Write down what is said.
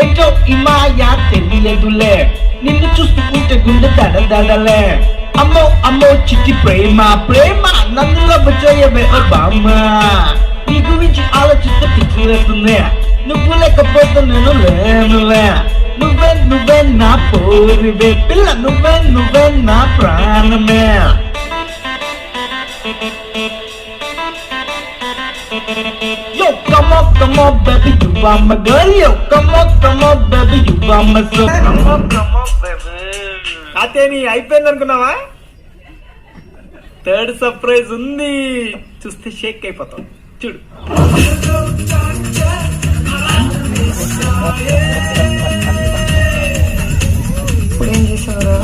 ఏంటో ఈ మాయా తెలియదులే, నిన్ను చూస్తుంటే గుండె దడదడలే. అమ్మో అమ్మో చిట్టి ప్రేమ ప్రేమ, నన్ను లవ్ చేయవే ఓ బామ్మ. నీ గురించి ఆలోచిస్తే పిచ్చిలేస్తుంది, నువ్వు లేకపోతే నేను లేనులే. నువ్వే నువ్వే నా పోరివే పిల్ల, నువ్వే నువ్వే నా ప్రాణమే. Yo, come on, baby, you are my girl. Yo, come on, baby, you are my soul. Come on, baby. అతేని అయిపోయింది అనుకున్నావా? థర్డ్ సర్ప్రైజ్ ఉంది, చూస్తే షేక్ అయిపోతాం. చూడు. ఇప్పుడు ఏం చేసావరా?